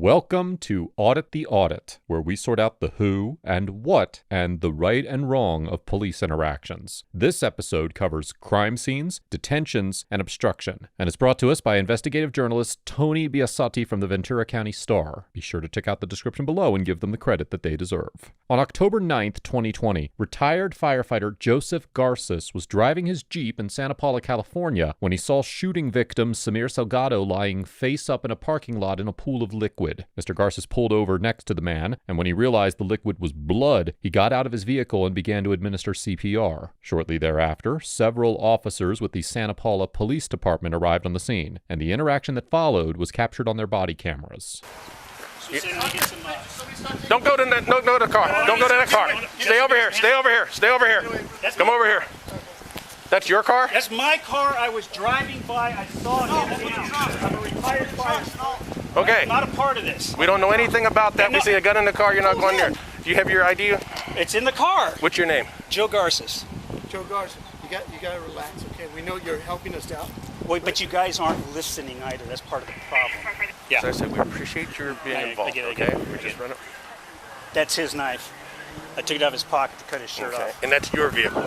Welcome to Audit the Audit, where we sort out the who and what and the right and wrong of police interactions. This episode covers crime scenes, detentions, and obstruction, and is brought to us by investigative journalist Tony Biasotti from the Ventura County Star. Be sure to check out the description below and give them the credit that they deserve. On October 9th, 2020, retired firefighter Joseph Garces was driving his Jeep in Santa Paula, California, when he saw shooting victim Samir Salgado lying face up in a parking lot in a pool of liquid. Mr. Garces pulled over next to the man, and when he realized the liquid was blood, he got out of his vehicle and began to administer CPR. Shortly thereafter, several officers with the Santa Paula Police Department arrived on the scene, and the interaction that followed was captured on their body cameras. Don't go to the car. Don't go to that car. Stay over here. Stay over here. Stay over here. Come over here. That's your car? That's my car. I was driving by. I saw him. I'm a retired firefighter. Okay. I'm not a part of this. We don't know anything about that. We see a gun in the car. You're not going there. Do you have your ID? It's in the car. What's your name? Joe Garces. Joe Garces, you got to relax, okay? We know you're helping us out. Wait, but you guys aren't listening either. That's part of the problem. Yeah. So I said we appreciate your being involved. Okay. We just run it. That's his knife. I took it out of his pocket to cut his shirt off. And that's your vehicle?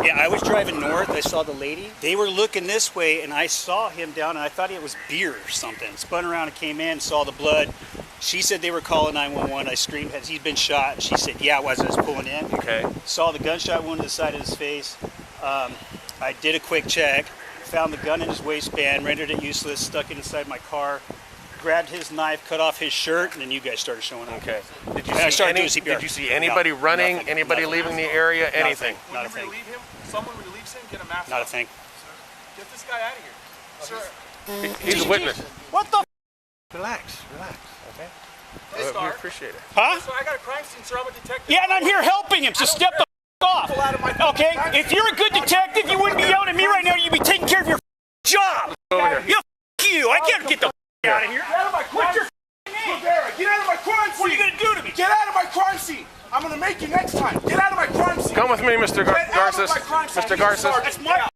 Yeah, I was driving north. I saw the lady. They were looking this way, and I saw him down, and I thought it was beer or something. Spun around and came in, saw the blood. She said they were calling 911. I screamed, has he been shot? And she said, yeah, it was. I was pulling in. Okay. Saw the gunshot wound to the side of his face. I did a quick check, found the gun in his waistband, rendered it useless, stuck it inside my car, grabbed his knife, cut off his shirt, and then you guys started showing up. Okay. Did you see No, anybody running, nothing, anybody leaving the area, anything? Not a thing. Relieve him? Someone relieves him, get a mask Not a off. thing. Get this guy out of here. Sir. He's a witness. What the? Relax, okay? Hey, We Star. appreciate it. Huh? So I got a crime scene, sir. I'm a detective. Yeah, and I'm here helping him, so step the off. Okay? If you're a good detective, you wouldn't be yelling at me right now. You'd be taking care of your job. Over here. Yeah, you. I can't get the out of here. Get out of my crime scene! Get out of my crime scene! What are you going to do to me? Get out of my crime scene! I'm going to make you next time. Get out of my crime scene! Come with me, Mr. Get out of Garces. my crime scene. Mr. Garces. That's my...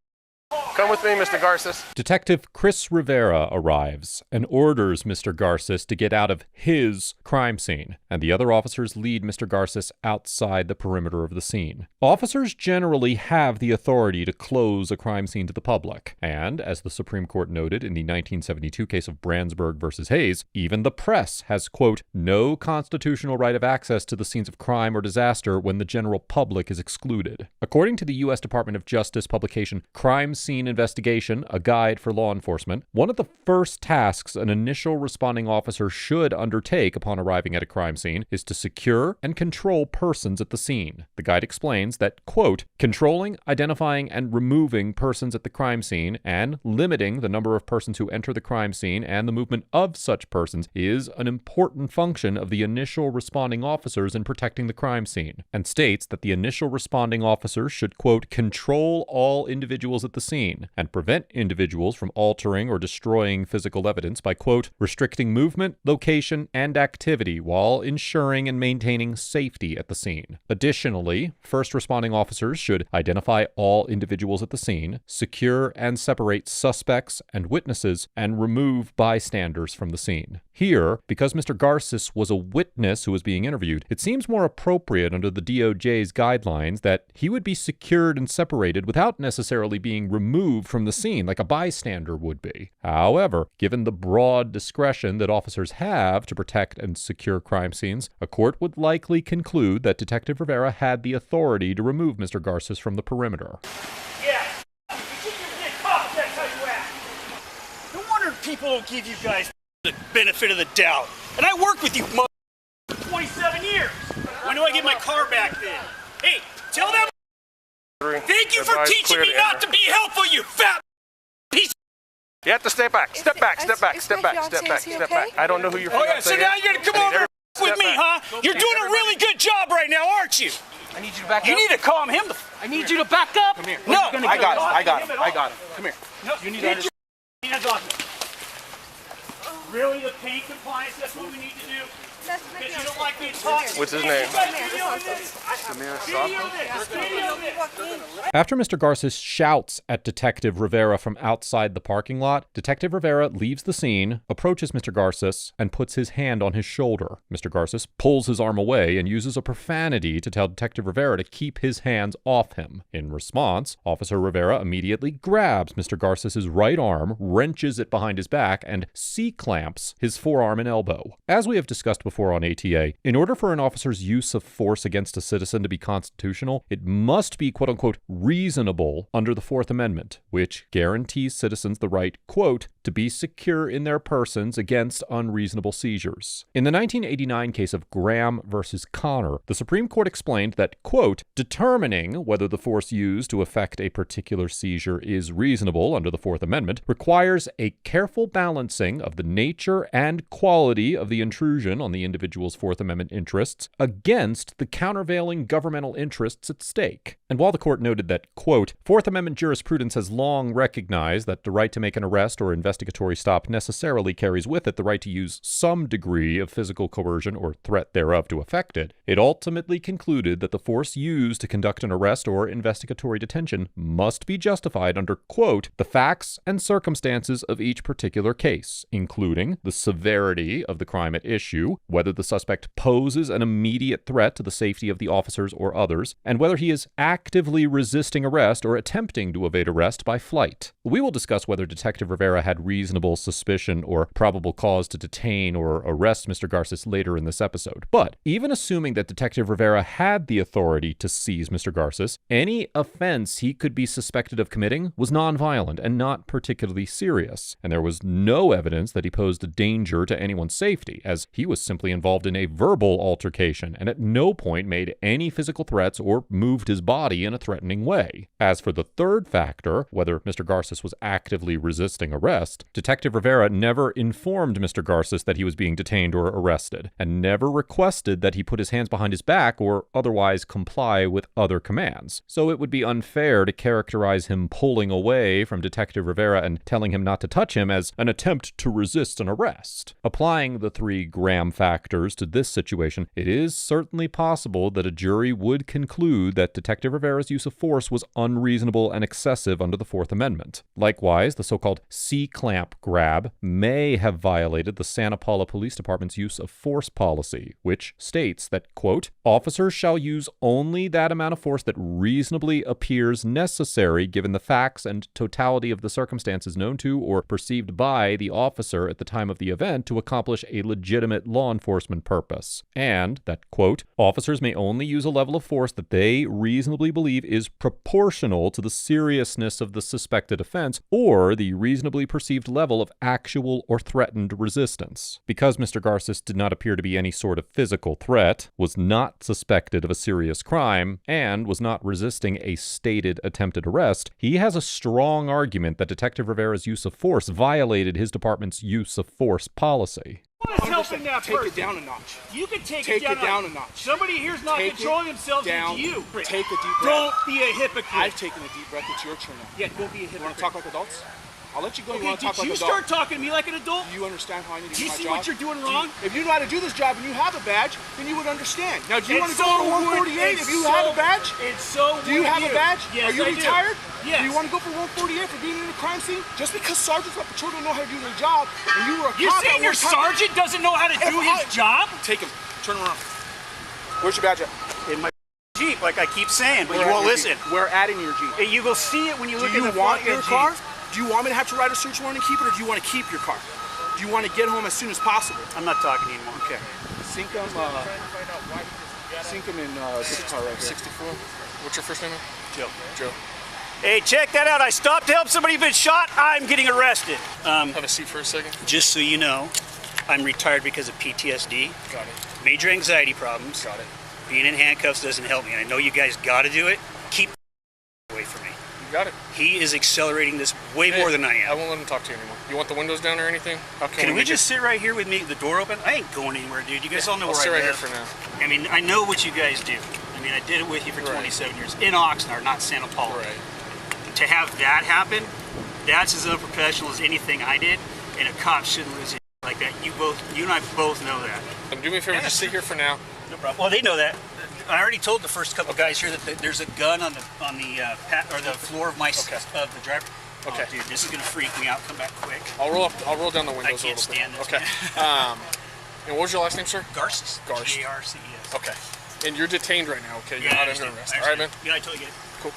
Come with me, Mr. Garces. Detective Chris Rivera arrives and orders Mr. Garces to get out of his crime scene, and the other officers lead Mr. Garces outside the perimeter of the scene. Officers generally have the authority to close a crime scene to the public, and, as the Supreme Court noted in the 1972 case of Brandsburg versus Hayes, even the press has, quote, no constitutional right of access to the scenes of crime or disaster when the general public is excluded. According to the U.S. Department of Justice publication Crime Scene Investigation, a guide for law enforcement, one of the first tasks an initial responding officer should undertake upon arriving at a crime scene is to secure and control persons at the scene. The guide explains that, quote, controlling, identifying, and removing persons at the crime scene and limiting the number of persons who enter the crime scene and the movement of such persons is an important function of the initial responding officers in protecting the crime scene, and states that the initial responding officers should, quote, control all individuals at the scene and prevent individuals from altering or destroying physical evidence by, quote, restricting movement, location, and activity while ensuring and maintaining safety at the scene. Additionally, first responding officers should identify all individuals at the scene, secure and separate suspects and witnesses, and remove bystanders from the scene. Here, because Mr. Garces was a witness who was being interviewed, it seems more appropriate under the DOJ's guidelines that he would be secured and separated without necessarily being removed from the scene like a bystander would be. However, given the broad discretion that officers have to protect and secure crime scenes, a court would likely conclude that Detective Rivera had the authority to remove Mr. Garces from the perimeter. Yeah. You keep your dick up, that's how you act. No wonder people don't give you guys the benefit of the doubt. And I worked with you for 27 years. When do I get my car back then? Hey, tell them thank you for teaching me not to be helpful, you fat piece. You have to step back. Step back. Step back. Step back. Step back. Step back. I don't know who you're. Oh yeah, so now you're gonna come over with me, huh? You're doing a really good job right now, aren't you? I need you to back up. You need to calm him. I need you to back up. Come here. No, I got him. Come here. No, You need to understand. hands off me. Really, the paint compliance? That's what we need to do. Because you don't like being talked. What's his name? After Mr. Garces shouts at Detective Rivera from outside the parking lot, Detective Rivera leaves the scene, approaches Mr. Garces, and puts his hand on his shoulder. Mr. Garces pulls his arm away and uses a profanity to tell Detective Rivera to keep his hands off him. In response, Officer Rivera immediately grabs Mr. Garces' right arm, wrenches it behind his back, and C-clamps his forearm and elbow. As we have discussed before on ATA, in order for an officer's use of force against a citizen to be constitutional, it must be quote-unquote reasonable under the Fourth Amendment, which guarantees citizens the right, quote, to be secure in their persons against unreasonable seizures. In the 1989 case of Graham versus Connor, the Supreme Court explained that, quote, determining whether the force used to effect a particular seizure is reasonable under the Fourth Amendment requires a careful balancing of the nature and quality of the intrusion on the individual's Fourth Amendment interests against the countervailing governmental interests at stake. And while the court noted that, quote, Fourth Amendment jurisprudence has long recognized that the right to make an arrest or investigatory stop necessarily carries with it the right to use some degree of physical coercion or threat thereof to effect it, it ultimately concluded that the force used to conduct an arrest or investigatory detention must be justified under, quote, the facts and circumstances of each particular case, including the severity of the crime at issue, whether the suspect poses an immediate threat to the safety of the officers or others, and whether he is actively resisting arrest or attempting to evade arrest by flight. We will discuss whether Detective Rivera had reasonable suspicion or probable cause to detain or arrest Mr. Garces later in this episode. But even assuming that Detective Rivera had the authority to seize Mr. Garces, any offense he could be suspected of committing was nonviolent and not particularly serious, and there was no evidence that he posed a danger to anyone's safety, as he was simply involved in a verbal altercation and at no point made any physical threats or moved his body in a threatening way. As for the third factor, whether Mr. Garces was actively resisting arrest, Detective Rivera never informed Mr. Garces that he was being detained or arrested, and never requested that he put his hands behind his back or otherwise comply with other commands. So it would be unfair to characterize him pulling away from Detective Rivera and telling him not to touch him as an attempt to resist an arrest. Applying the 3 Graham factors to this situation, it is certainly possible that a jury would conclude that Detective Rivera's use of force was unreasonable and excessive under the Fourth Amendment. Likewise, the so-called C-clamp grab may have violated the Santa Paula Police Department's use of force policy, which states that, quote, officers shall use only that amount of force that reasonably appears necessary given the facts and totality of the circumstances known to or perceived by the officer at the time of the event to accomplish a legitimate law enforcement purpose, and that, quote, officers may only use a level of force that they reasonably believe is proportional to the seriousness of the suspected offense or the reasonably perceived level of actual or threatened resistance. Because Mr. Garces did not appear to be any sort of physical threat, was not suspected of a serious crime, and was not resisting a stated attempted arrest, he has a strong argument that Detective Rivera's use of force violated his department's use of force policy. What is helping that Take person? it down a notch. You can take Take it down a notch. Somebody here's not Take controlling it themselves down. into you. Take a deep breath. Don't be a hypocrite. I've taken a deep breath. It's your turn now. Yeah, don't be a You hypocrite. want to talk like adults? I'll let you go. You Okay, want to talk did like you adults? start talking to me like an adult? Do you understand how I need to Do do you my see job? what you're doing wrong? If you know how to do this job and you have a badge, then you would understand. Now, do you want to It's go so for would- 148 it's if you so- have a badge? It's so Do you would have a badge? Yes, Are you I do. retired? Yes. Do you want to go for 148 for being in a crime scene? Just because sergeants on patrol don't know how to do their job, and you were a You're cop saying at your one time- sergeant doesn't know how to do his job? Take him. Turn him around. Where's your badge at? In my Jeep, like I keep saying, but you Where won't at your listen. Jeep? Where at in your Jeep? Hey, you will see it when you Do look you at the want front your of car? Jeep. Do you want me to have to write a search warrant and keep it, or do you want to keep your car? Do you want to get home as soon as possible? I'm not talking anymore. Okay. Sink him in this car right here. 64. What's your first name? Joe. Joe. Hey, check that out. I stopped to help somebody who's been shot. I'm getting arrested. Have a seat for a second. Just so you know, I'm retired because of PTSD, Got it. major anxiety problems. Got it. Being in handcuffs doesn't help me, and I know you guys got to do it. Keep away from me. You got it. He is accelerating this way more than I I am. won't let him talk to you anymore. You want the windows down or anything? How Can we make just sit right here with me, the door open? I ain't going anywhere, dude. You guys all know I'll where sit I right here live. for now. I mean, I know what you guys do. I mean, I did it with you for Right. 27 years in Oxnard, not Santa Paula. Right. To have that happen, that's as unprofessional as anything I did, and a cop shouldn't lose his like that. You and I both know that. Do me a favor, just sit here for now. No problem. Well, they know that. I already told the first couple guys here that there's a gun on the floor of of the driver. Okay. Oh, dude, this is gonna freak me out. Come back quick. I'll roll down the windows I can't a little stand bit. this. Okay. And what was your last name, sir? Garces. Garces. Garces. Okay. And you're detained right now, okay? You're Yeah, not I under understand. arrest. All right, man? Yeah, I totally get it. Cool.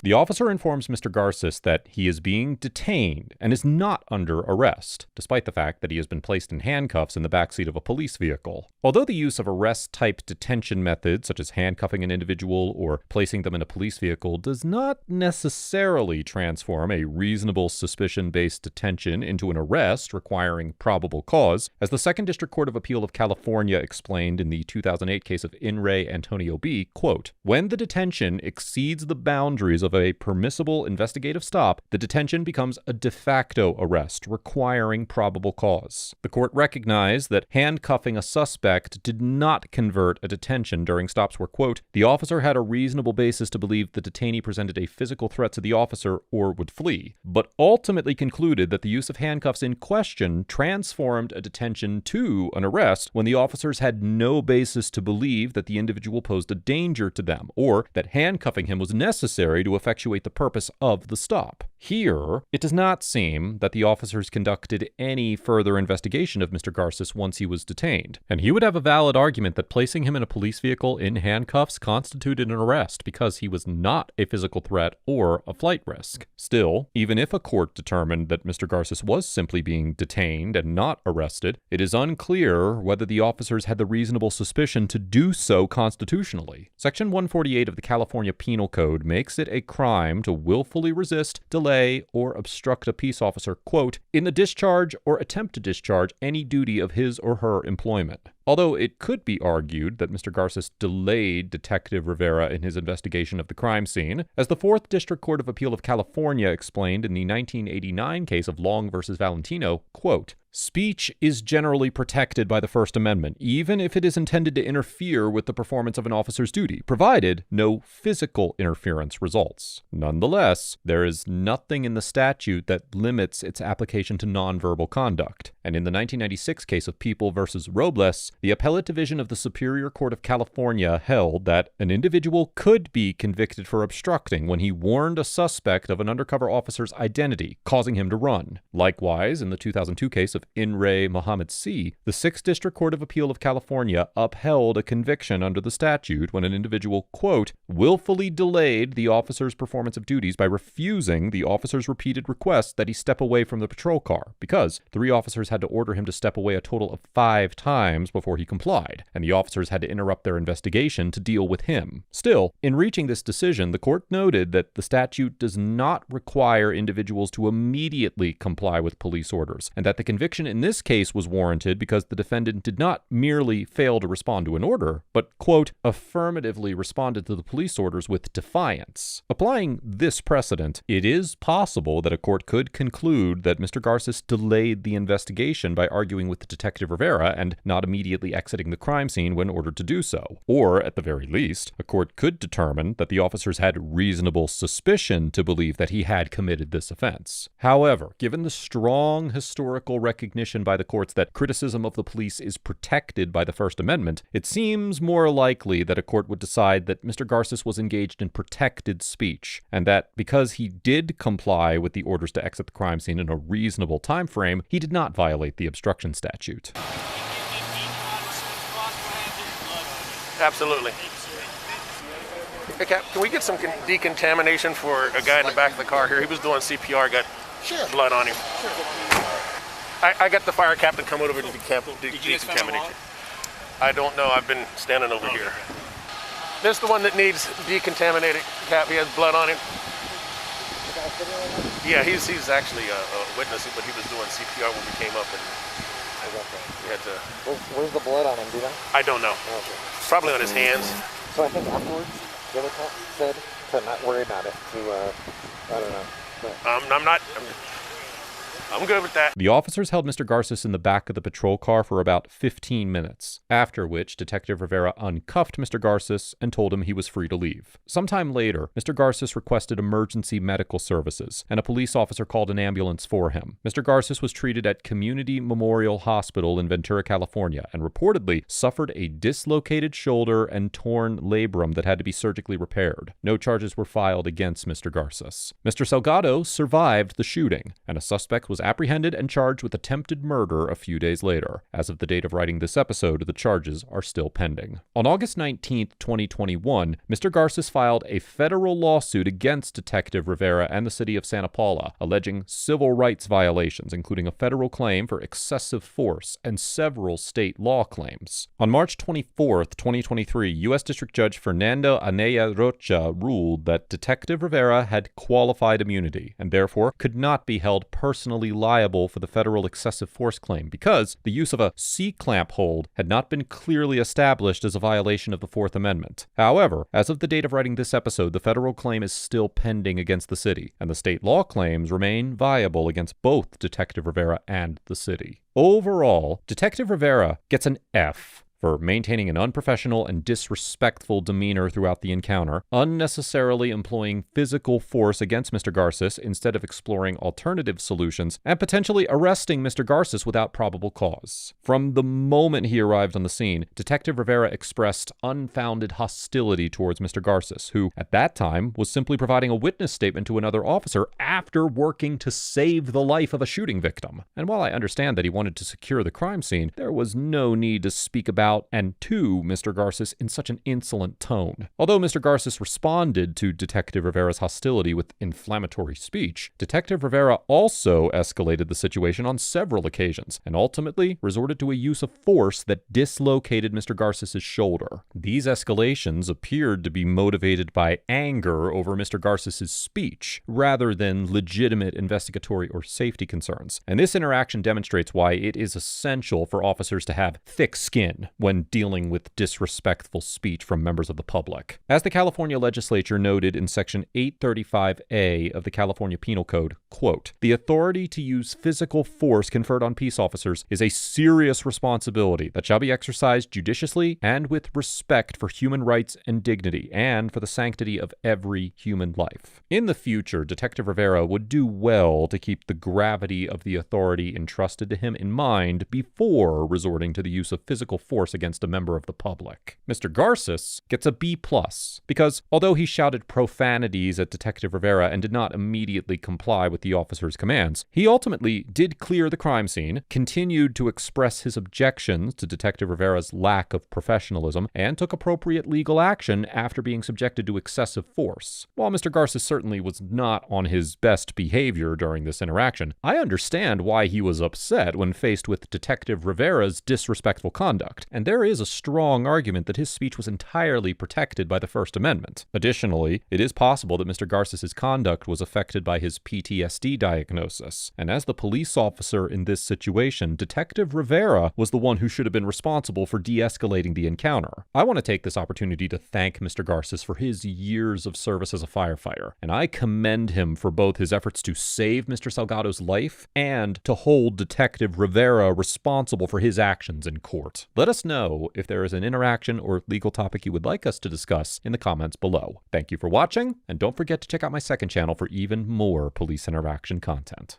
The officer informs Mr. Garces that he is being detained and is not under arrest, despite the fact that he has been placed in handcuffs in the backseat of a police vehicle. Although the use of arrest-type detention methods, such as handcuffing an individual or placing them in a police vehicle, does not necessarily transform a reasonable suspicion-based detention into an arrest requiring probable cause, as the 2nd District Court of Appeal of California explained in the 2008 case of In re Antonio B., quote, "When the detention exceeds the boundaries of a permissible investigative stop, the detention becomes a de facto arrest requiring probable cause." The court recognized that handcuffing a suspect did not convert a detention during stops where, quote, "the officer had a reasonable basis to believe the detainee presented a physical threat to the officer or would flee, but ultimately concluded that the use of handcuffs in question transformed a detention to an arrest when the officers had no basis to believe that the individual posed a danger to them, or that handcuffing him was necessary to effectuate the purpose of the stop. Here, it does not seem that the officers conducted any further investigation of Mr. Garces once he was detained, and he would have a valid argument that placing him in a police vehicle in handcuffs constituted an arrest because he was not a physical threat or a flight risk. Still, even if a court determined that Mr. Garces was simply being detained and not arrested, it is unclear whether the officers had the reasonable suspicion to do so constitutionally. Section 148 of the California Penal Code makes it a crime to willfully resist, delay, or obstruct a peace officer, quote, "in the discharge or attempt to discharge any duty of his or her employment." Although it could be argued that Mr. Garces delayed Detective Rivera in his investigation of the crime scene, as the 4th District Court of Appeal of California explained in the 1989 case of Long versus Valentino, quote, "Speech is generally protected by the First Amendment, even if it is intended to interfere with the performance of an officer's duty, provided no physical interference results. Nonetheless, there is nothing in the statute that limits its application to nonverbal conduct, and in the 1996 case of People versus Robles, the Appellate Division of the Superior Court of California held that an individual could be convicted for obstructing when he warned a suspect of an undercover officer's identity, causing him to run. Likewise, in the 2002 case of In re Mohammed C., the 6th District Court of Appeal of California upheld a conviction under the statute when an individual, quote, "willfully delayed the officer's performance of duties by refusing the officer's repeated request that he step away from the patrol car, because 3 officers had to order him to step away a total of 5 times before he complied, and the officers had to interrupt their investigation to deal with him." Still, in reaching this decision, the court noted that the statute does not require individuals to immediately comply with police orders, and that the conviction in this case was warranted because the defendant did not merely fail to respond to an order, but, quote, "affirmatively responded to the police orders with defiance." Applying this precedent, it is possible that a court could conclude that Mr. Garces delayed the investigation by arguing with Detective Rivera and not immediately exiting the crime scene when ordered to do so. Or, at the very least, a court could determine that the officers had reasonable suspicion to believe that he had committed this offense. However, given the strong historical recognition by the courts that criticism of the police is protected by the First Amendment, it seems more likely that a court would decide that Mr. Garces was engaged in protected speech, and that because he did comply with the orders to exit the crime scene in a reasonable time frame, he did not violate the obstruction statute. Absolutely. Hey, Cap, can we get some decontamination for a guy in the back of the car here? He was doing CPR, got blood on him. I got the fire captain come over to decontaminate. I don't know. I've been standing over here. This is the one that needs decontaminated. Cap, he has blood on him. Yeah, he's actually a witness, but he was doing CPR when we came up, and we had to. Where's the blood on him? Do you know? I don't know. Okay. Probably on his hands. So I think afterwards, the other cop said to not worry about it. To I don't know. But I'm not. I'm good with that. The officers held Mr. Garces in the back of the patrol car for about 15 minutes, after which Detective Rivera uncuffed Mr. Garces and told him he was free to leave. Sometime later, Mr. Garces requested emergency medical services, and a police officer called an ambulance for him. Mr. Garces was treated at Community Memorial Hospital in Ventura, California, and reportedly suffered a dislocated shoulder and torn labrum that had to be surgically repaired. No charges were filed against Mr. Garces. Mr. Salgado survived the shooting, and a suspect was apprehended and charged with attempted murder a few days later. As of the date of writing this episode, the charges are still pending. On August 19, 2021, Mr. Garces filed a federal lawsuit against Detective Rivera and the city of Santa Paula, alleging civil rights violations, including a federal claim for excessive force and several state law claims. On March 24, 2023, U.S. District Judge Fernando Anaya Rocha ruled that Detective Rivera had qualified immunity and therefore could not be held personally liable for the federal excessive force claim because the use of a C-clamp hold had not been clearly established as a violation of the Fourth Amendment. However, as of the date of writing this episode, the federal claim is still pending against the city, and the state law claims remain viable against both Detective Rivera and the city. Overall, Detective Rivera gets an F for maintaining an unprofessional and disrespectful demeanor throughout the encounter, unnecessarily employing physical force against Mr. Garces instead of exploring alternative solutions, and potentially arresting Mr. Garces without probable cause. From the moment he arrived on the scene, Detective Rivera expressed unfounded hostility towards Mr. Garces, who, at that time, was simply providing a witness statement to another officer after working to save the life of a shooting victim. And while I understand that he wanted to secure the crime scene, there was no need to speak about and to Mr. Garces in such an insolent tone. Although Mr. Garces responded to Detective Rivera's hostility with inflammatory speech, Detective Rivera also escalated the situation on several occasions and ultimately resorted to a use of force that dislocated Mr. Garces' shoulder. These escalations appeared to be motivated by anger over Mr. Garces' speech rather than legitimate investigatory or safety concerns. And this interaction demonstrates why it is essential for officers to have thick skin when dealing with disrespectful speech from members of the public. As the California legislature noted in Section 835A of the California Penal Code, quote, "The authority to use physical force conferred on peace officers is a serious responsibility that shall be exercised judiciously and with respect for human rights and dignity and for the sanctity of every human life." In the future, Detective Rivera would do well to keep the gravity of the authority entrusted to him in mind before resorting to the use of physical force against a member of the public. Mr. Garces gets a B+, because although he shouted profanities at Detective Rivera and did not immediately comply with the officer's commands, he ultimately did clear the crime scene, continued to express his objections to Detective Rivera's lack of professionalism, and took appropriate legal action after being subjected to excessive force. While Mr. Garces certainly was not on his best behavior during this interaction, I understand why he was upset when faced with Detective Rivera's disrespectful conduct, and there is a strong argument that his speech was entirely protected by the First Amendment. Additionally, it is possible that Mr. Garces' conduct was affected by his PTSD diagnosis, and as the police officer in this situation, Detective Rivera was the one who should have been responsible for de-escalating the encounter. I want to take this opportunity to thank Mr. Garces for his years of service as a firefighter, and I commend him for both his efforts to save Mr. Salgado's life and to hold Detective Rivera responsible for his actions in court. Let us know if there is an interaction or legal topic you would like us to discuss in the comments below. Thank you for watching, and don't forget to check out my second channel for even more police interaction content.